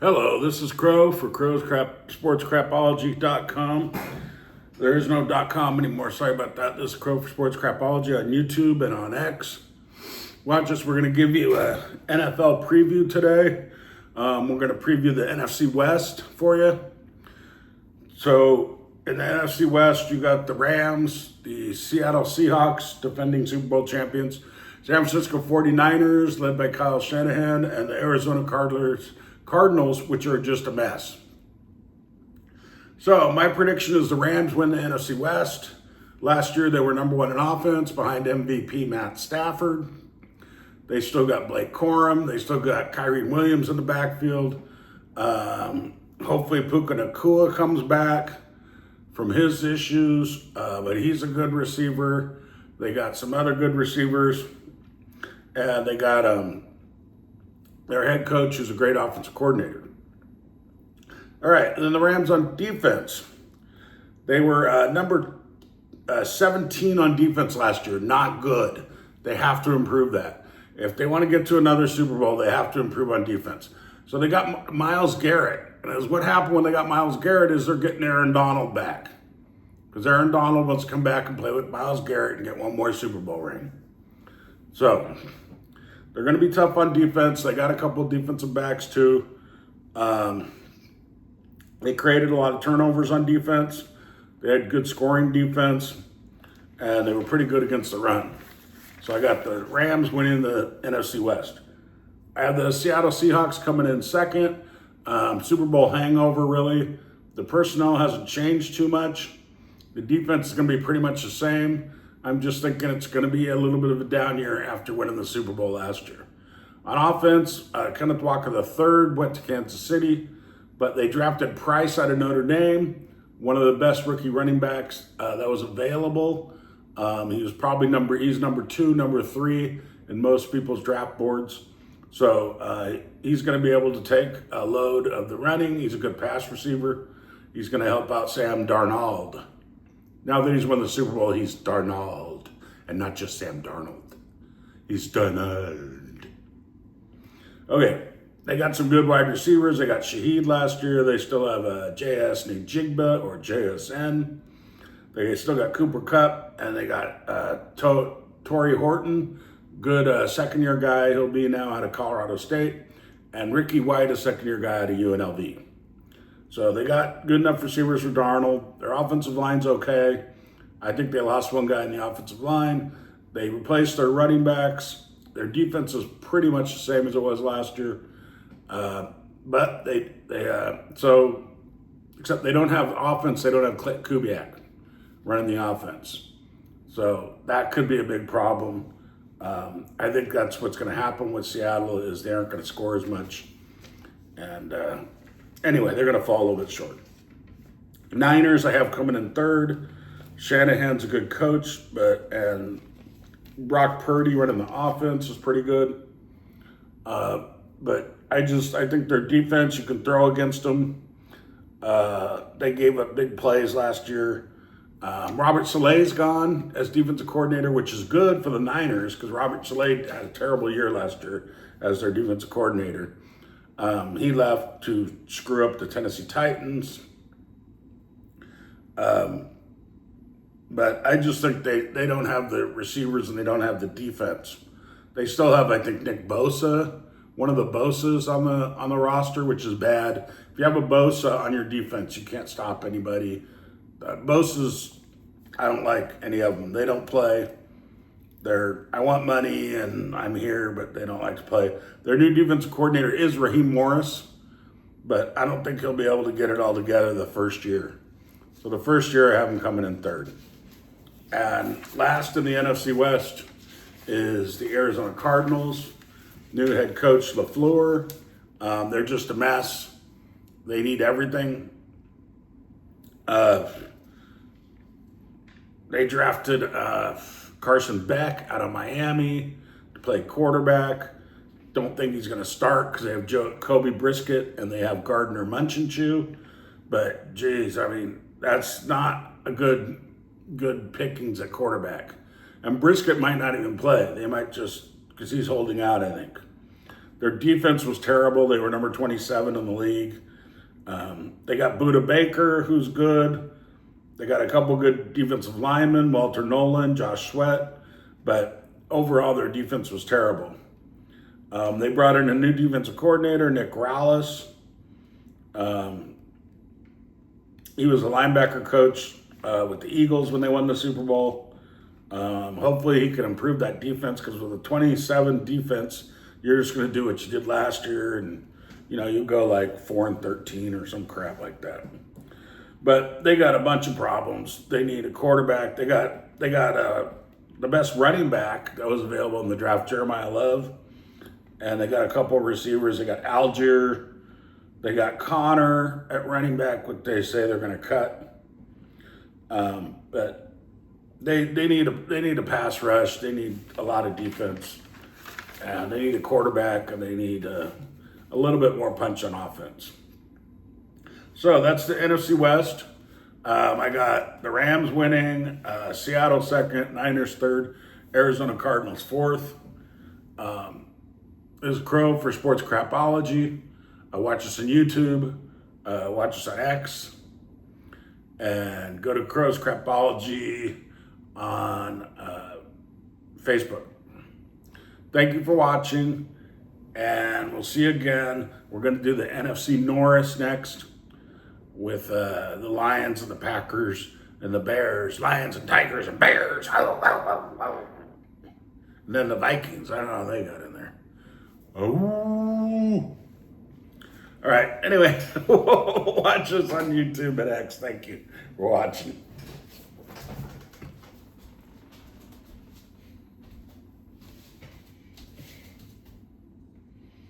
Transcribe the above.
Hello, this is Crow for sportscrapology.com. There is no .com anymore. Sorry about that. This is Crow for Sports Crapology on YouTube and on X. Watch us. We're going to give you a NFL preview today. We're going to preview the NFC West for you. So in the NFC West, you got the Rams, the Seattle Seahawks, defending Super Bowl champions, San Francisco 49ers, led by Kyle Shanahan, and the Arizona Cardinals, which are just a mess. So my prediction is the Rams win the NFC West. Last year, they were number one in offense behind MVP Matt Stafford. They still got Blake Corum. They still got Kyrie Williams in the backfield. Hopefully Puka Nacua comes back from his issues, but he's a good receiver. They got some other good receivers. And they got their head coach who's a great offensive coordinator. All right, and then the Rams on defense. They were number 17 on defense last year. Not good. They have to improve that. If they want to get to another Super Bowl, they have to improve on defense. So they got Myles Garrett. And what happened when they got Myles Garrett is they're getting Aaron Donald back. Because Aaron Donald wants to come back and play with Myles Garrett and get one more Super Bowl ring. So they're going to be tough on defense. They got a couple of defensive backs too. They created a lot of turnovers on defense. They had good scoring defense, and they were pretty good against the run. So I got the Rams winning the NFC West. I have the Seattle Seahawks coming in second. Super Bowl hangover, really. The personnel hasn't changed too much. The defense is going to be pretty much the same. I'm just thinking it's going to be a little bit of a down year after winning the Super Bowl last year. On offense, Kenneth Walker III went to Kansas City, but they drafted Price out of Notre Dame, one of the best rookie running backs that was available. He was probably he's number 2, number 3 in most people's draft boards. So he's going to be able to take a load of the running. He's a good pass receiver. He's going to help out Sam Darnold. Now that he's won the Super Bowl, he's Darnold, and not just Sam Darnold. He's Darnold. Okay, they got some good wide receivers. They got Shaheed last year. They still have J.S. Njigba or JSN. They still got Cooper Kupp, and they got Torrey Horton, good second-year guy. He'll be now out of Colorado State. And Ricky White, a second-year guy out of UNLV. So they got good enough receivers for Darnold. Their offensive line's okay. I think they lost one guy in the offensive line. They replaced their running backs. Their defense is pretty much the same as it was last year. But except they don't have offense. They don't have Clint Kubiak running the offense. So that could be a big problem. I think that's what's going to happen with Seattle is they aren't going to score as much. And anyway, they're going to fall a little bit short. Niners I have coming in third. Shanahan's a good coach, and Brock Purdy running the offense is pretty good. But I think their defense, you can throw against them. They gave up big plays last year. Robert Saleh's gone as defensive coordinator, which is good for the Niners because Robert Saleh had a terrible year last year as their defensive coordinator. He left to screw up the Tennessee Titans. But I just think they don't have the receivers and they don't have the defense. They still have, I think, Nick Bosa, one of the Bosas on the roster, which is bad. If you have a Bosa on your defense, you can't stop anybody. Bosa's, I don't like any of them. They don't play. I want money and I'm here, but they don't like to play. Their new defensive coordinator is Raheem Morris, but I don't think he'll be able to get it all together the first year. So the first year I have him coming in third. And last in the NFC West is the Arizona Cardinals. New head coach LaFleur. They're just a mess. They need everything. They drafted Carson Beck out of Miami to play quarterback. Don't think he's going to start because they have Kobe Brisket and they have Gardner Minshew. But, geez, I mean, that's not a good pickings at quarterback. And Brisket might not even play. They might just, because he's holding out, I think. Their defense was terrible. They were number 27 in the league. They got Buda Baker, who's good. They got a couple good defensive linemen, Walter Nolan, Josh Sweat, but overall their defense was terrible. They brought in a new defensive coordinator, Nick Rallis. He was a linebacker coach with the Eagles when they won the Super Bowl. Hopefully he can improve that defense, because with a 27 defense, you're just going to do what you did last year, and you go like 4-13 or some crap like that. But they got a bunch of problems. They need a quarterback. They got the best running back that was available in the draft, Jeremiah Love, and they got a couple of receivers. They got Algier. They got Connor at running back, what they say they're going to cut. But they need a pass rush. They need a lot of defense, and they need a quarterback, and they need a little bit more punch on offense. So that's the NFC West. I got the Rams winning, Seattle second, Niners third, Arizona Cardinals fourth. This is Crow for Sports Crapology. Watch us on YouTube, watch us on X, and go to Crow's Crapology on Facebook. Thank you for watching, and we'll see you again. We're going to do the NFC Norris next, with the Lions and the Packers and the Bears. Lions and Tigers and Bears. And then the Vikings. I don't know how they got in there. Oh. All right. Anyway, watch us on YouTube at X. Thank you for watching.